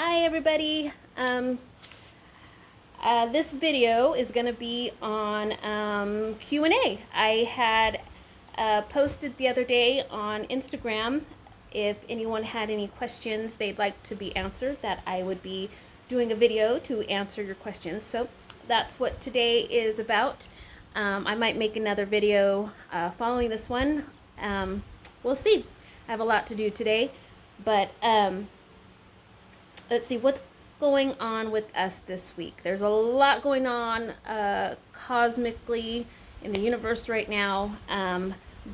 Hi everybody. This video is going to be on Q&A. I had posted the other day on Instagram if anyone had any questions they'd like to be answered, that I would be doing a video to answer your questions. So that's what today is about. I might make another video following this one. We'll see. I have a lot to do today, but let's see what's going on with us this week. There's a lot going on cosmically in the universe right now,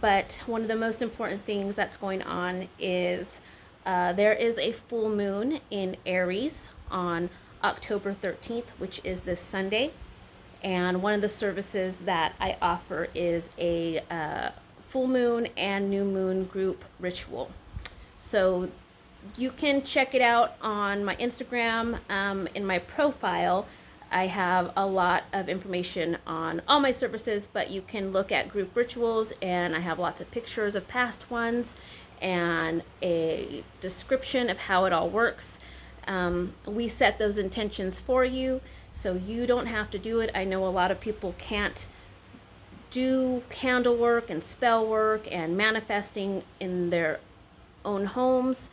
but one of the most important things that's going on is there is a full moon in Aries on October 13th, which is this Sunday, and one of the services that I offer is a full moon and new moon group ritual. So you can check it out on my Instagram. In my profile, I have a lot of information on all my services, but you can look at group rituals, and I have lots of pictures of past ones and a description of how it all works. We set those intentions for you, so you don't have to do it. I know a lot of people can't do candle work and spell work and manifesting in their own homes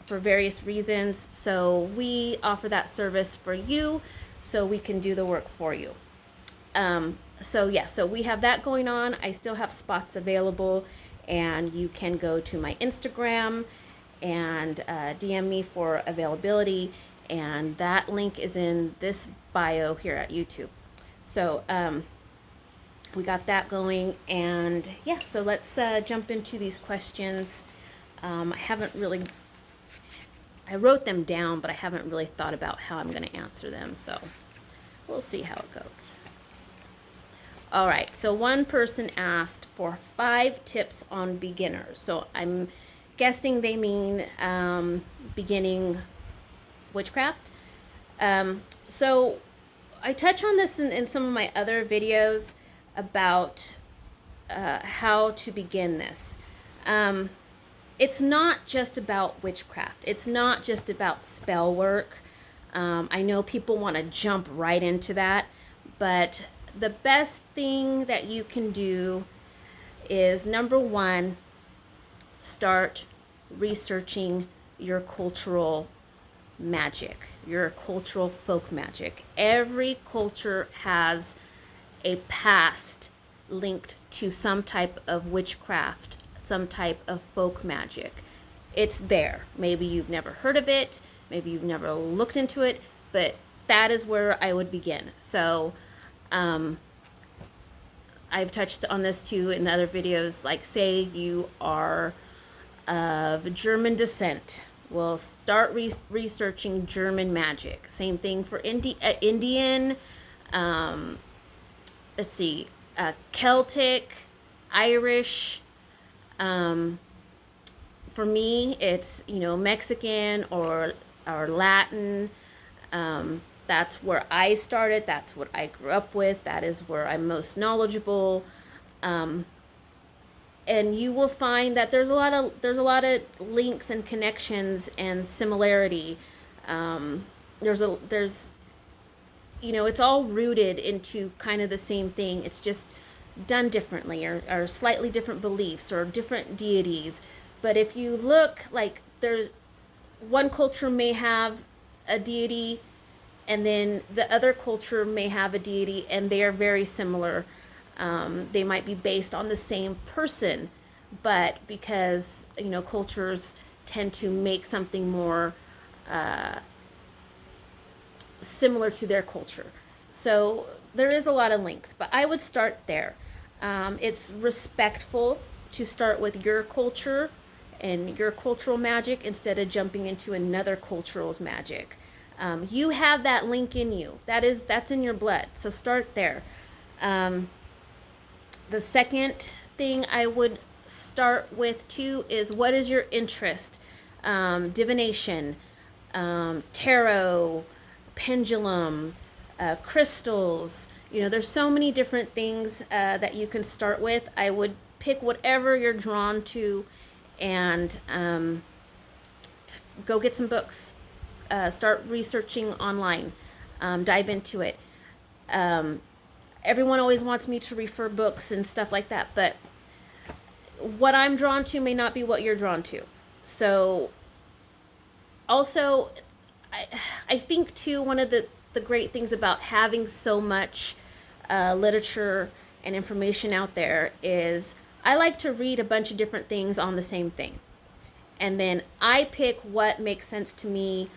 for various reasons. So we offer that service for you so we can do the work for you. So we have that going on. I still have spots available, and you can go to my Instagram and DM me for availability, and that link is in this bio here at YouTube. So we got that going, and yeah, so let's jump into these questions. I wrote them down, but I haven't really thought about how I'm going to answer them, so we'll see how it goes. All right, so one person asked for 5 tips on beginners. So I'm guessing they mean beginning witchcraft. So I touch on this in some of my other videos about how to begin this. It's not just about witchcraft. It's not just about spell work. I know people want to jump right into that, but the best thing that you can do is, number one, start researching your cultural magic, your cultural folk magic. Every culture has a past linked to some type of witchcraft, some type of folk magic. It's there. Maybe you've never heard of it, maybe you've never looked into it, but that is where I would begin. So I've touched on this too in the other videos. Like, say you are of German descent, well, start researching German magic. Same thing for Indian, let's see, Celtic, Irish. For me, it's, Mexican or Latin. That's where I started. That's what I grew up with. That is where I'm most knowledgeable. And you will find that there's a lot of links and connections and similarity. It's all rooted into kind of the same thing. It's just done differently, or slightly different beliefs or different deities. But if you look, like, there's one culture may have a deity, and then the other culture may have a deity, and they are very similar. They might be based on the same person, but because cultures tend to make something more similar to their culture. So there is a lot of links, but I would start there. It's respectful to start with your culture and your cultural magic instead of jumping into another cultural's magic. You have that link in you. That's in your blood. So start there. The second thing I would start with too is, what is your interest? Divination, tarot, pendulum, crystals. There's so many different things that you can start with. I would pick whatever you're drawn to, and go get some books. start researching online, dive into it. Everyone always wants me to refer books and stuff like that, but what I'm drawn to may not be what you're drawn to. So also, I think too, one of the great things about having so much literature and information out there is I like to read a bunch of different things on the same thing. And then I pick what makes sense to me,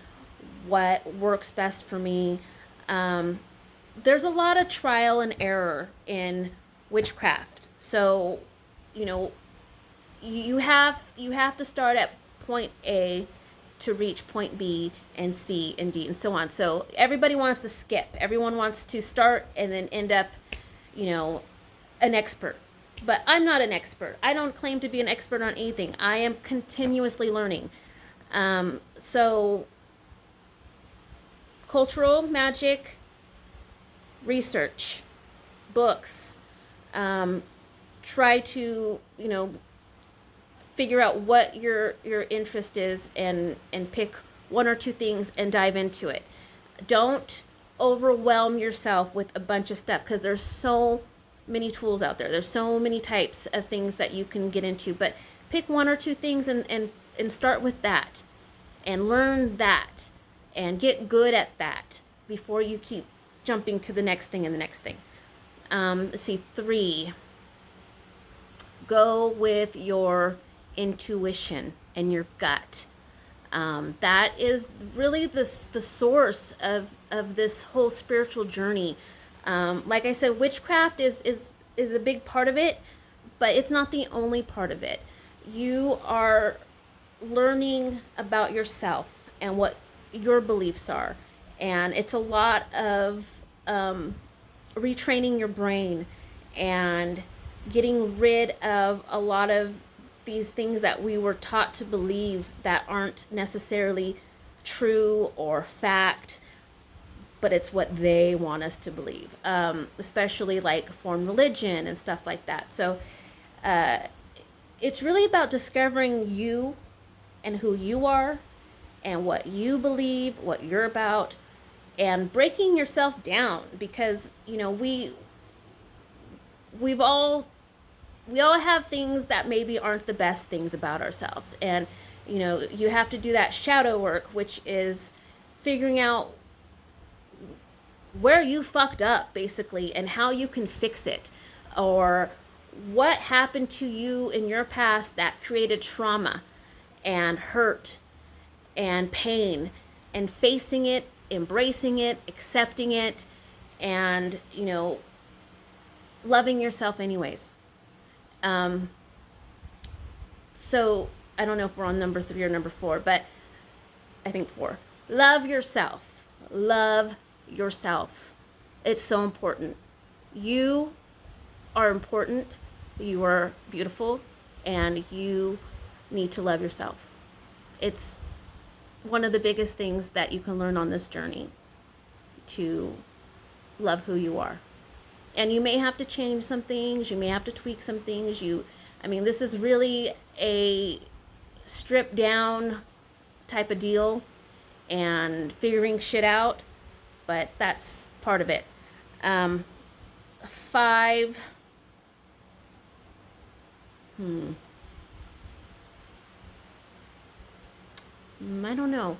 what works best for me. There's a lot of trial and error in witchcraft. So, you have to start at point A to reach point B and C and D and so on. So everybody wants to skip. Everyone wants to start and then end up, an expert. But I'm not an expert. I don't claim to be an expert on anything. I am continuously learning. So cultural magic, research, books, try to, figure out what your interest is and pick one or two things and dive into it. Don't overwhelm yourself with a bunch of stuff because there's so many tools out there. There's so many types of things that you can get into, but pick one or two things and start with that and learn that and get good at that before you keep jumping to the next thing and the next thing. Let's see, 3, go with your intuition and your gut. That is really the source of this whole spiritual journey. Like I said, witchcraft is a big part of it, but it's not the only part of it. You are learning about yourself and what your beliefs are. And it's a lot of retraining your brain and getting rid of a lot of these things that we were taught to believe that aren't necessarily true or fact, but it's what they want us to believe, especially like foreign religion and stuff like that. So it's really about discovering you and who you are and what you believe, what you're about, and breaking yourself down because, we all have things that maybe aren't the best things about ourselves. And, you have to do that shadow work, which is figuring out where you fucked up, basically, and how you can fix it. Or what happened to you in your past that created trauma and hurt and pain, and facing it, embracing it, accepting it, and, loving yourself anyways. So I don't know if we're on number 3 or number 4, but I think 4. Love yourself. Love yourself. It's so important. You are important. You are beautiful, and you need to love yourself. It's one of the biggest things that you can learn on this journey, to love who you are. And you may have to change some things. You may have to tweak some things. This is really a stripped down type of deal and figuring shit out, but that's part of it. 5. I don't know.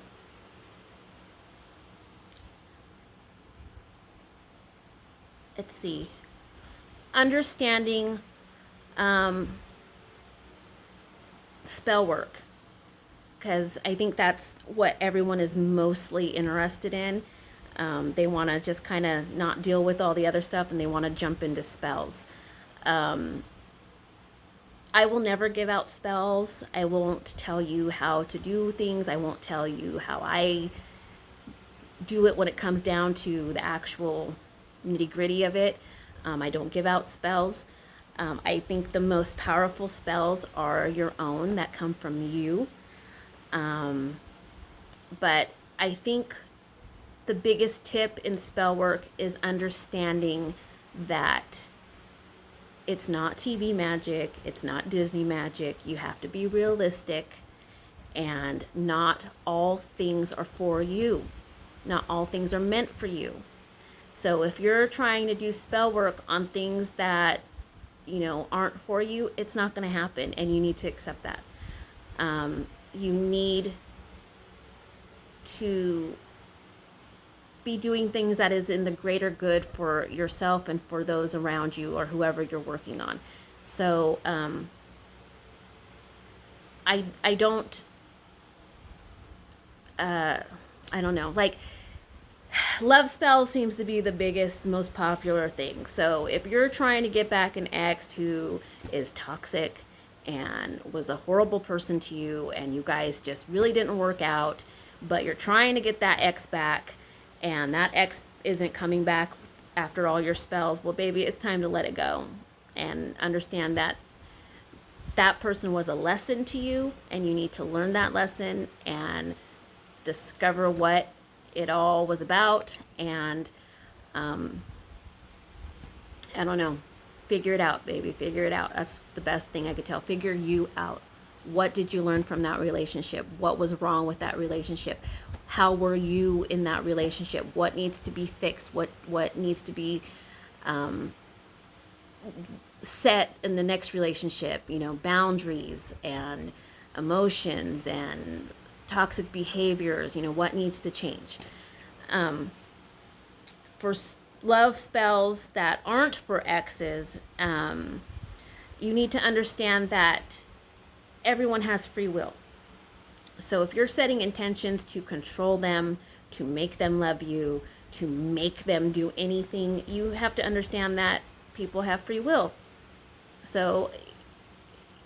Let's see. Understanding spell work, because I think that's what everyone is mostly interested in. They want to just kind of not deal with all the other stuff, and they want to jump into spells. I will never give out spells. I won't tell you how to do things. I won't tell you how I do it when it comes down to the actual nitty-gritty of it. I don't give out spells. I think the most powerful spells are your own, that come from you. But I think the biggest tip in spell work is understanding that it's not TV magic, it's not Disney magic. You have to be realistic, And not all things are for you. Not all things are meant for you. So if you're trying to do spell work on things that, aren't for you, it's not going to happen. And you need to accept that. You need to be doing things that is in the greater good for yourself and for those around you or whoever you're working on. So I don't I don't know, like, love spells seems to be the biggest, most popular thing. So if you're trying to get back an ex who is toxic and was a horrible person to you and you guys just really didn't work out, but you're trying to get that ex back and that ex isn't coming back after all your spells, well, baby, it's time to let it go and understand that that person was a lesson to you and you need to learn that lesson and discover what it all was about, and I don't know, figure it out, baby, figure it out. That's the best thing I could tell. Figure you out. What did you learn from that relationship? What was wrong with that relationship? How were you in that relationship? What needs to be fixed? What needs to be set in the next relationship? Boundaries and emotions and toxic behaviors, what needs to change. For love spells that aren't for exes, you need to understand that everyone has free will. So if you're setting intentions to control them, to make them love you, to make them do anything, you have to understand that people have free will. So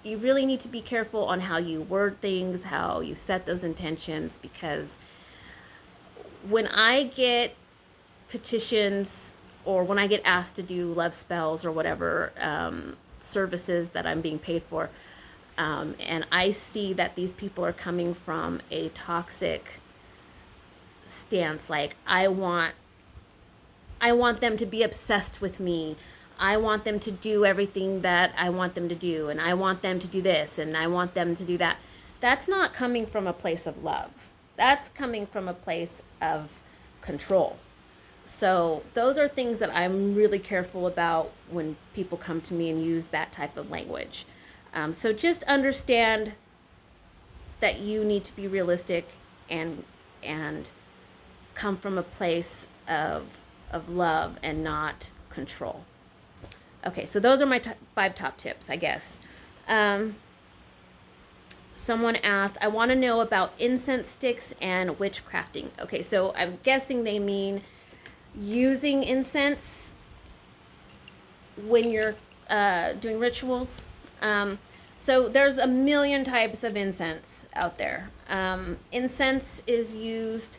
you really need to be careful on how you word things, how you set those intentions, because when I get petitions or when I get asked to do love spells or whatever services that I'm being paid for, and I see that these people are coming from a toxic stance, like I want them to be obsessed with me. I want them to do everything that I want them to do, and I want them to do this, and I want them to do that. That's not coming from a place of love. That's coming from a place of control. So those are things that I'm really careful about when people come to me and use that type of language. So just understand that you need to be realistic and come from a place of love and not control. Okay, so those are my 5 top tips, I guess. Someone asked, I want to know about incense sticks and witchcrafting. Okay, so I'm guessing they mean using incense when you're doing rituals. So there's a million types of incense out there. Incense is used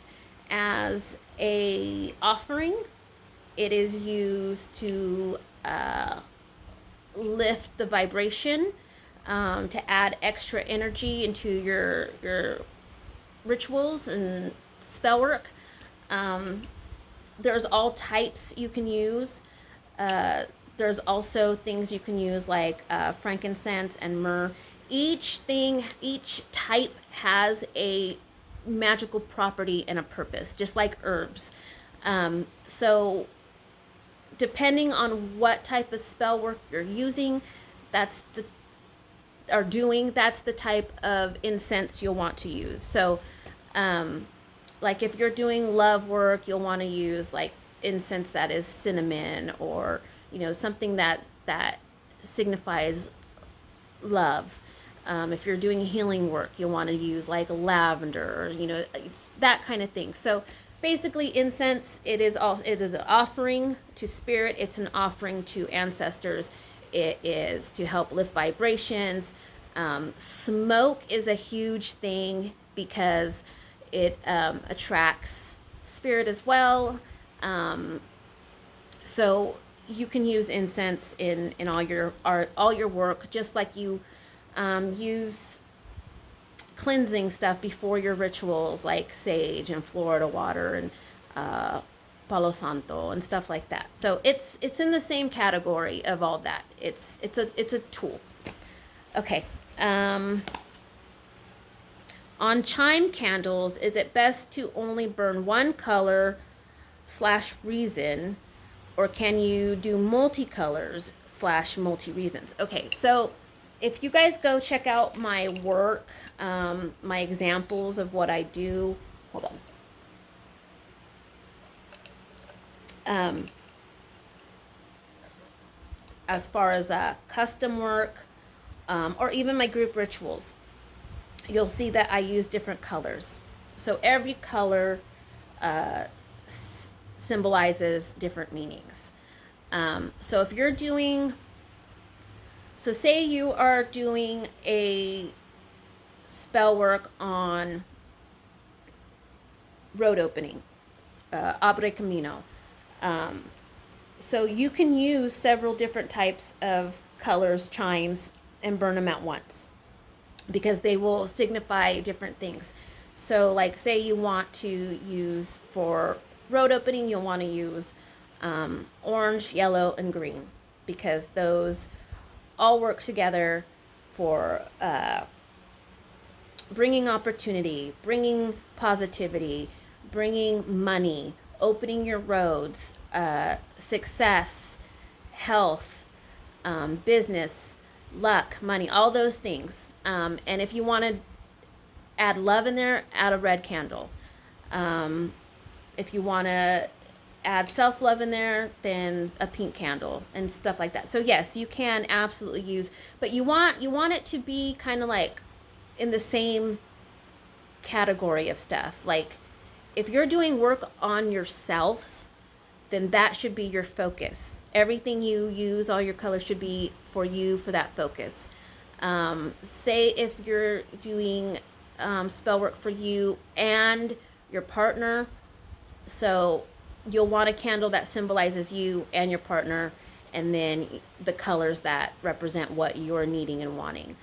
as a offering. It is used to lift the vibration, to add extra energy into your rituals and spell work. There's all types you can use. There's also things you can use like frankincense and myrrh. Each type has a magical property and a purpose, just like herbs. So depending on what type of spell work you're using, that's the type of incense you'll want to use. So like if you're doing love work, you'll want to use like incense that is cinnamon, or something that signifies love. If you're doing healing work, you'll want to use like lavender, that kind of thing. So basically, incense, it is an offering to spirit. It's an offering to ancestors. It is to help lift vibrations. Smoke is a huge thing because it attracts spirit as well. So you can use incense in all your art, all your work, just like you use cleansing stuff before your rituals, like sage and Florida water and Palo Santo and stuff like that. So it's in the same category of all that. It's a tool. Okay. On On chime candles, is it best to only burn one color / reason, or can you do multicolors / multi-reasons? Okay, so if you guys go check out my work, my examples of what I do, hold on. As far as custom work, or even my group rituals, you'll see that I use different colors. So every color symbolizes different meanings. So if you're doing, so say you are doing a spell work on road opening, Abre Camino. So you can use several different types of colors, chimes, and burn them at once, because they will signify different things. So like say you want to use for road opening, you'll want to use orange, yellow, and green, because those all work together for bringing opportunity, bringing positivity, bringing money, opening your roads, success, health, business, luck, money, all those things. And if you want to add love in there, add a red candle. If you want to add self-love in there, then a pink candle and stuff like that. So yes, you can absolutely use, but you want it to be kind of like in the same category of stuff. Like if you're doing work on yourself, then that should be your focus. Everything you use, all your colors should be for you, for that focus. Say if you're doing spell work for you and your partner, so you'll want a candle that symbolizes you and your partner, and then the colors that represent what you're needing and wanting.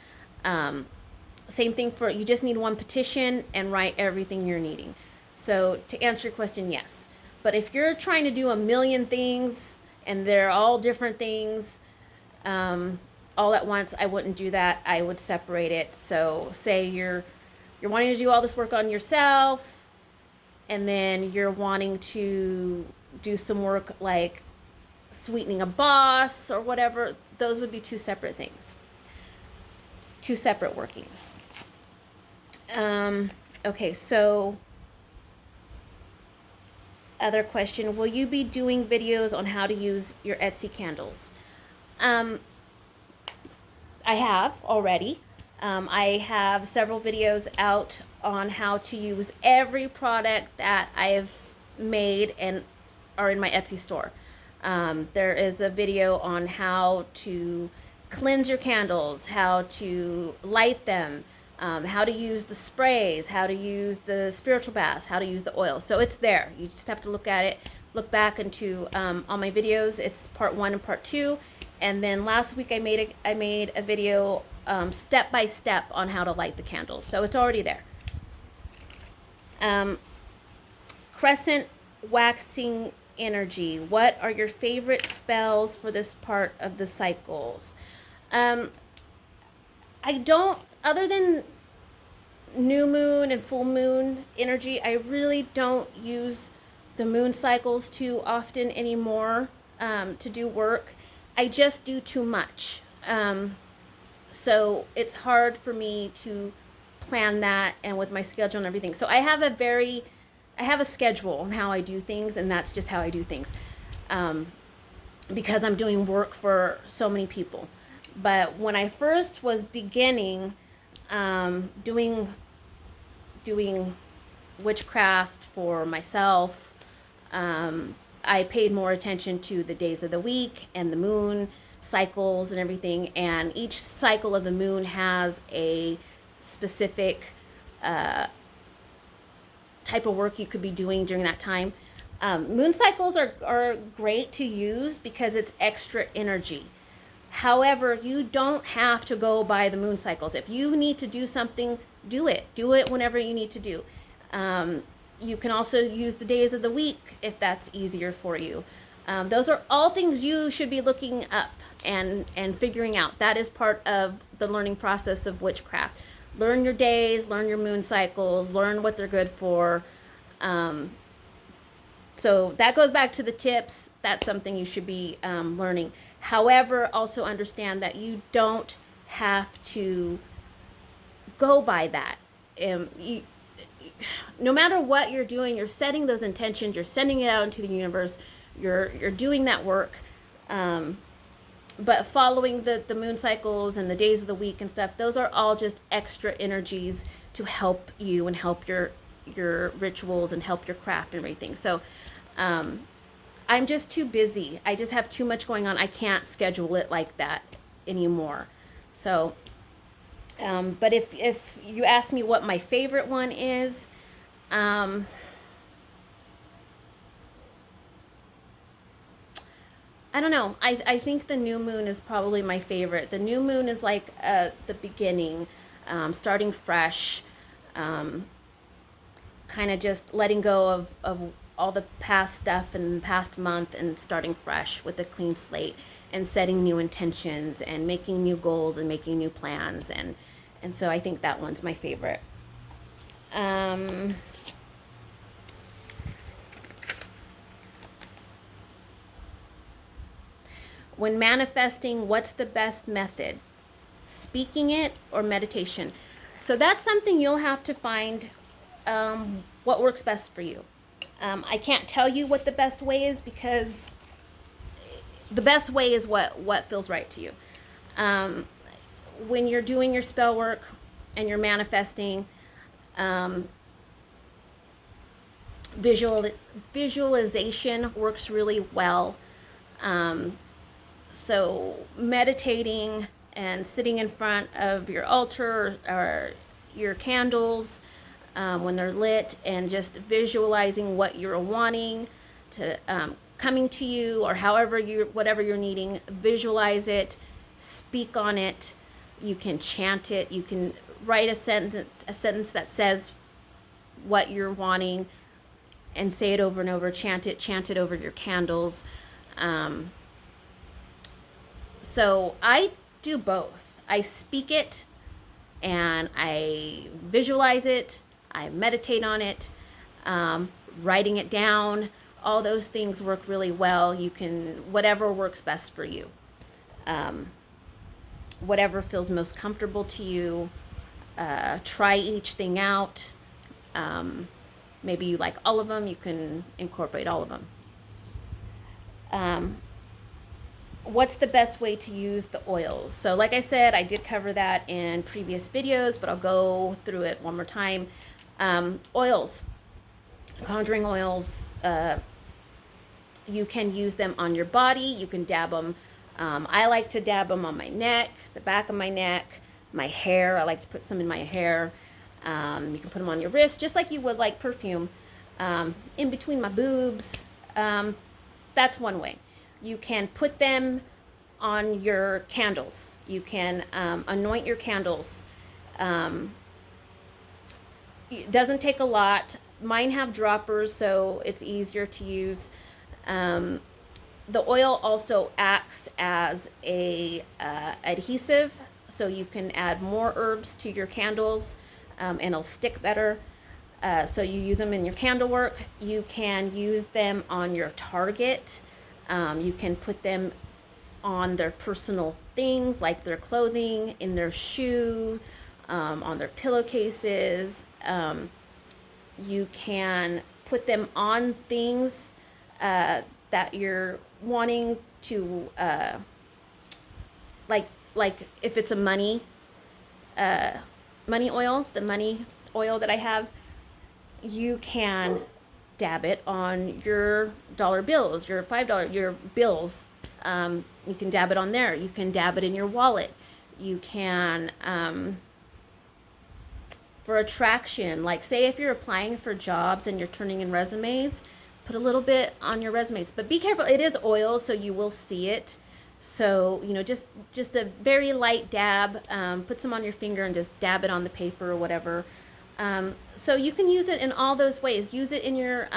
Same thing for, you just need one petition and write everything you're needing. So to answer your question, yes. But if you're trying to do a million things and they're all different things all at once, I wouldn't do that. I would separate it. So say you're wanting to do all this work on yourself, and then you're wanting to do some work like sweetening a boss or whatever. Those would be two separate things, two separate workings. Okay, so other question, will you be doing videos on how to use your Etsy candles? I have already. I have several videos out on how to use every product that I've made and are in my Etsy store. There is a video on how to cleanse your candles, how to light them, how to use the sprays, how to use the spiritual baths, how to use the oil. So it's there. You just have to look at it, look back into all my videos. It's part 1 and part 2. And then last week I made a video step by step on how to light the candles. So it's already there. Crescent waxing energy. What are your favorite spells for this part of the cycles? I don't, other than new moon and full moon energy, I really don't use the moon cycles too often anymore to do work. I just do too much. So it's hard for me to plan that, and with my schedule and everything. So I have a schedule on how I do things, and that's just how I do things. Because I'm doing work for so many people. But when I first was beginning doing witchcraft for myself, I paid more attention to the days of the week and the moon cycles and everything. And each cycle of the moon has a specific type of work you could be doing during that time. Moon cycles are great to use because it's extra energy. However, you don't have to go by the moon cycles. If you need to do something, do it. Do it whenever you need to do. You can also use the days of the week if that's easier for you. Those are all things you should be looking up and figuring out. That is part of the learning process of witchcraft. learn your days, learn your moon cycles, learn what they're good for. So that goes back to the tips. That's something you should be learning. However, also understand that you don't have to go by that. No matter what you're doing, you're setting those intentions, you're sending it out into the universe, you're doing that work. But following the moon cycles and the days of the week and stuff, those are all just extra energies to help you and help your rituals and help your craft and everything. So I'm just too busy. I just have too much going on. I can't schedule it like that anymore. So, but if you ask me what my favorite one is, I don't know. I think the new moon is probably my favorite. The new moon is like the beginning, starting fresh, kind of just letting go of all the past stuff and the past month and starting fresh with a clean slate and setting new intentions and making new goals and making new plans. And so I think that one's my favorite. When manifesting, what's the best method? Speaking it or meditation? So that's something you'll have to find what works best for you. I can't tell you what the best way is because the best way is what feels right to you. When you're doing your spell work and you're manifesting, visualization works really well. So meditating and sitting in front of your altar or your candles when they're lit and just visualizing what you're wanting to coming to you or whatever you're needing, visualize it, speak on it. You can chant it. You can write a sentence that says what you're wanting and say it over and over. Chant it over your candles. So I do both. I speak it and I visualize it. I meditate on it, writing it down. All those things work really well. You can, whatever works best for you. Whatever feels most comfortable to you. Try each thing out. Maybe you like all of them. You can incorporate all of them. What's the best way to use the oils? So like I said, I did cover that in previous videos, but I'll go through it one more time. Oils, conjuring oils, you can use them on your body. You can dab them. I like to dab them on my neck, the back of my neck, my hair. I like to put some in my hair. You can put them on your wrist, just like you would like perfume. In between my boobs. That's one way. You can put them on your candles. You can anoint your candles. It doesn't take a lot. Mine have droppers, so it's easier to use. The oil also acts as a adhesive, so you can add more herbs to your candles, and it'll stick better. So you use them in your candle work. You can use them on your target. You can put them on their personal things, like their clothing, in their shoe, on their pillowcases. You can put them on things that you're wanting to, like if it's a money oil, the money oil that I have, you can dab it on your dollar bills, your $5, your bills. You can dab it on there. You can dab it in your wallet. You can, for attraction, like say if you're applying for jobs and you're turning in resumes, put a little bit on your resumes. But be careful, it is oil, so you will see it. So, just a very light dab, put some on your finger and just dab it on the paper or whatever. So you can use it in all those ways. Use it in your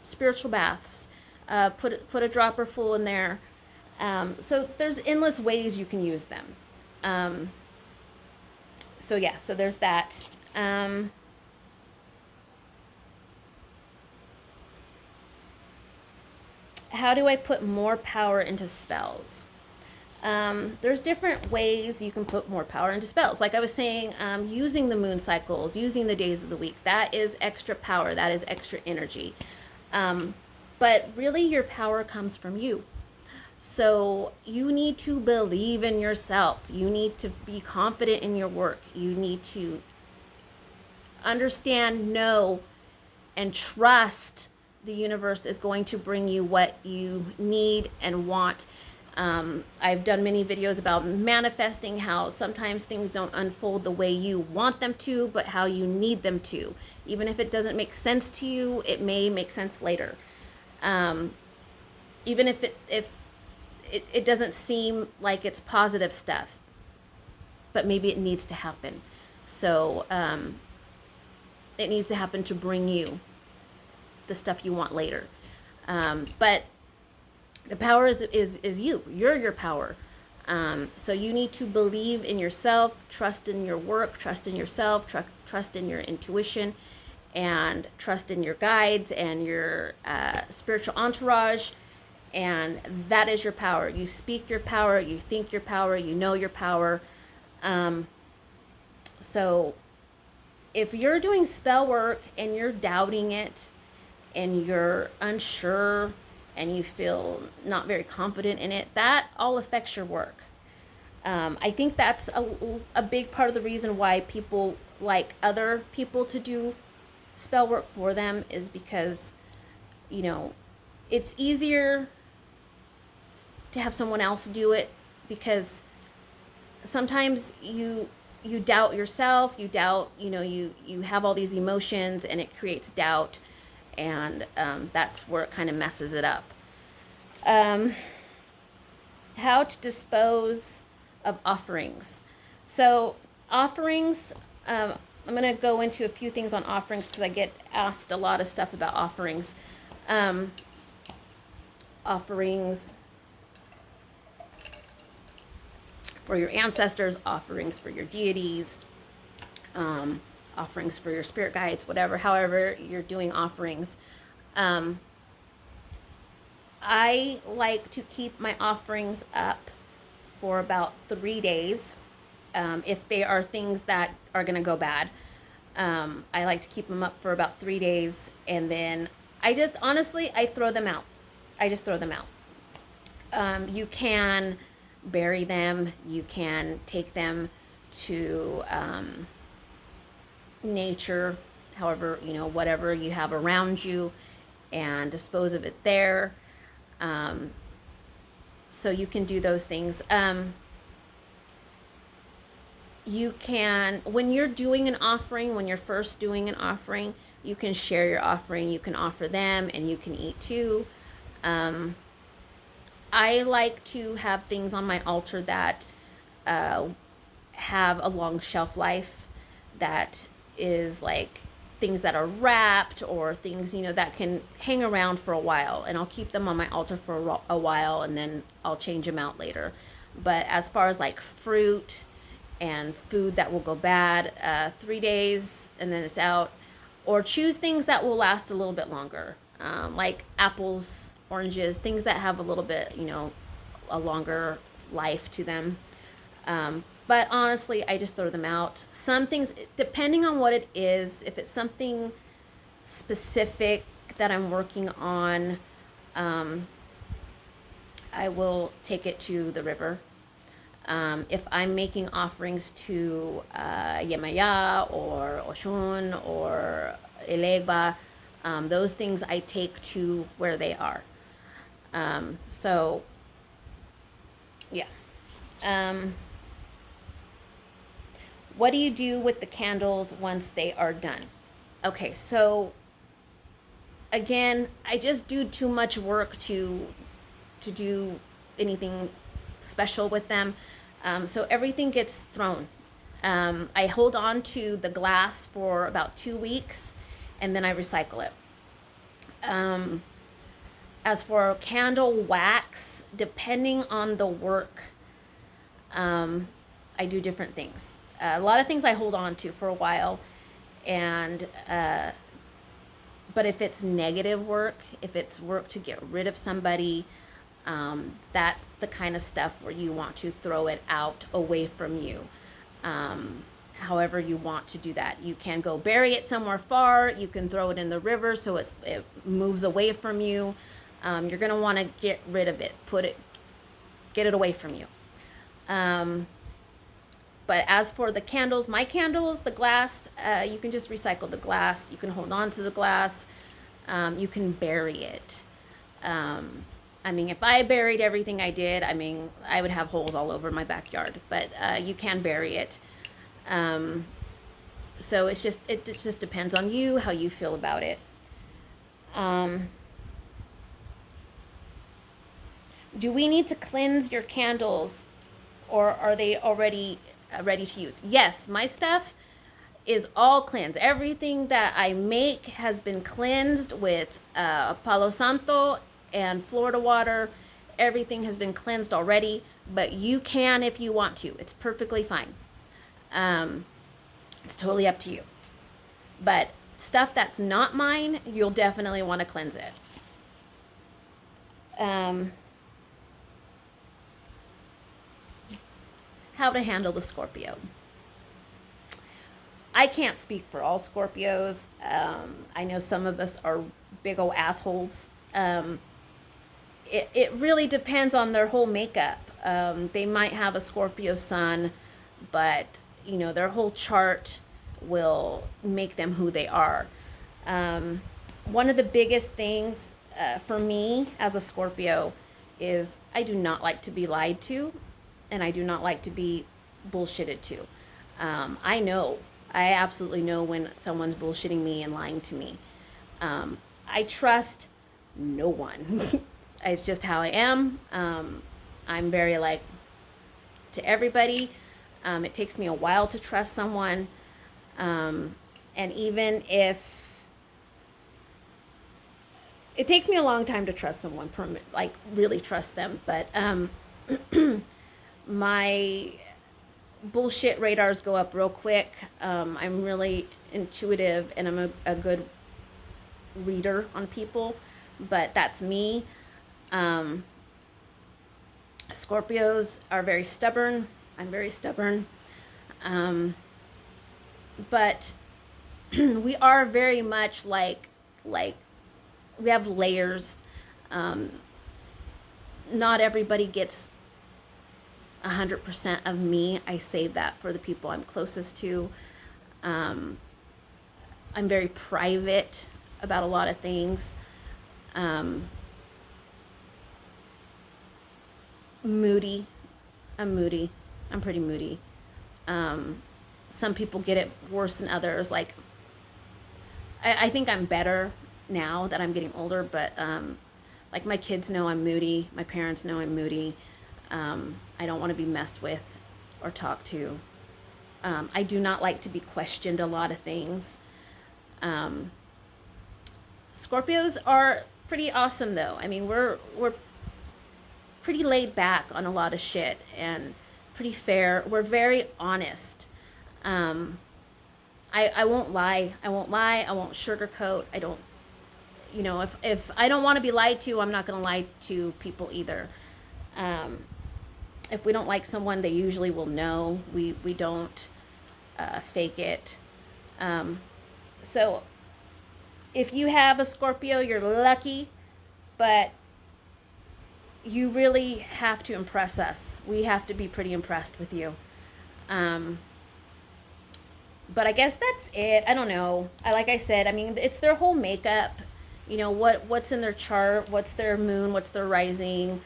spiritual baths. Put a dropper full in there. So there's endless ways you can use them. So yeah, so there's that. How do I put more power into spells? There's different ways you can put more power into spells. Like I was saying, using the moon cycles, using the days of the week, that is extra power, that is extra energy. But really, your power comes from you. So you need to believe in yourself. You need to be confident in your work. You need to understand, know, and trust the universe is going to bring you what you need and want. I've done many videos about manifesting, how sometimes things don't unfold the way you want them to, but how you need them to. Even if it doesn't make sense to you, it may make sense later. Even if it doesn't seem like it's positive stuff, but maybe it needs to happen. So it needs to happen to bring you the stuff you want later. But the power is you. You're your power. So you need to believe in yourself, trust in your work, trust in yourself, trust in your intuition, and trust in your guides and your spiritual entourage. And that is your power. You speak your power, you think your power, you know your power. So if you're doing spell work and you're doubting it and you're unsure and you feel not very confident in it, that all affects your work. I think that's a big part of the reason why people like other people to do spell work for them, is because, you know, it's easier to have someone else do it, because sometimes you doubt yourself, you doubt, you have all these emotions and it creates doubt, and that's where it kind of messes it up. How to dispose of offerings. So offerings, I'm going to go into a few things on offerings because I get asked a lot of stuff about offerings. Offerings for your ancestors, offerings for your deities, offerings for your spirit guides, however you're doing offerings. I like to keep my offerings up for about 3 days. If they are things that are going to go bad, I like to keep them up for about 3 days, and then I throw them out. I just throw them out. You can bury them. You can take them to nature, however, whatever you have around you, and dispose of it there. So you can do those things. You can, when you're doing an offering, when you're first doing an offering, you can share your offering. You can offer them, and you can eat too. I like to have things on my altar that have a long shelf life, that is like things that are wrapped, or things, that can hang around for a while, and I'll keep them on my altar for a while, and then I'll change them out later. But as far as like fruit and food that will go bad, 3 days and then it's out. Or choose things that will last a little bit longer, like apples, oranges, things that have a little bit, a longer life to them. But honestly, I just throw them out. Some things, depending on what it is, if it's something specific that I'm working on, I will take it to the river. If I'm making offerings to Yemaya or Oshun or Elegba, those things I take to where they are. So, yeah. What do you do with the candles once they are done? Okay, so again, I just do too much work to do anything special with them. So everything gets thrown. I hold on to the glass for about 2 weeks, and then I recycle it. As for candle wax, depending on the work, I do different things. a lot of things I hold on to for a while, and but if it's negative work, if it's work to get rid of somebody, that's the kind of stuff where you want to throw it out away from you. However you want to do that. You can go bury it somewhere far. You can throw it in the river so it moves away from you. You're going to want to get rid of it, get it away from you. But as for the candles, my candles, the glass, you can just recycle the glass. You can hold on to the glass. You can bury it. I mean, if I buried everything I did, I mean, I would have holes all over my backyard. But you can bury it. So it just depends on you, how you feel about it. Do we need to cleanse your candles, or are they already ready to use? Yes, my stuff is all cleansed. Everything that I make has been cleansed with Palo Santo and Florida water. Everything has been cleansed already, but you can if you want to. It's perfectly fine. It's totally up to you. But stuff that's not mine, you'll definitely want to cleanse it. How to handle the Scorpio. I can't speak for all Scorpios. I know some of us are big old assholes. It really depends on their whole makeup. They might have a Scorpio sun, but their whole chart will make them who they are. One of the biggest things for me as a Scorpio is I do not like to be lied to, and I do not like to be bullshitted to. I absolutely know when someone's bullshitting me and lying to me. I trust no one. It's just how I am. I'm very to everybody. It takes me a while to trust someone. And even if it takes me a long time to trust someone, really trust them. But my bullshit radars go up real quick. I'm really intuitive, and I'm a good reader on people, but that's me. Scorpios are very stubborn. I'm very stubborn. But we are very much like we have layers. Not everybody gets 100% of me. I save that for the people I'm closest to. I'm very private about a lot of things. Moody. I'm moody. I'm pretty moody. Some people get it worse than others. I think I'm better now that I'm getting older, but my kids know I'm moody. My parents know I'm moody. I don't want to be messed with or talked to. I do not like to be questioned a lot of things. Scorpios are pretty awesome, though. I mean, we're pretty laid back on a lot of shit and pretty fair. We're very honest. I won't lie. I won't sugarcoat. I don't, if I don't want to be lied to, I'm not going to lie to people either. If we don't like someone, they usually will know. We don't fake it. So if you have a Scorpio, you're lucky, but you really have to impress us. We have to be pretty impressed with you. But I guess that's it. I don't know. Like I said, I mean, it's their whole makeup. What's in their chart, what's their moon, what's their rising.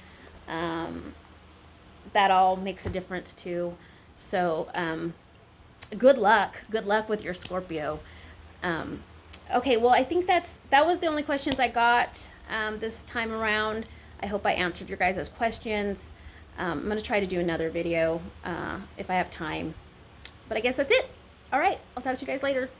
That all makes a difference too. So good luck. Good luck with your Scorpio. Okay, well, I think that was the only questions I got this time around. I hope I answered your guys' questions. I'm going to try to do another video if I have time. But I guess that's it. All right, I'll talk to you guys later.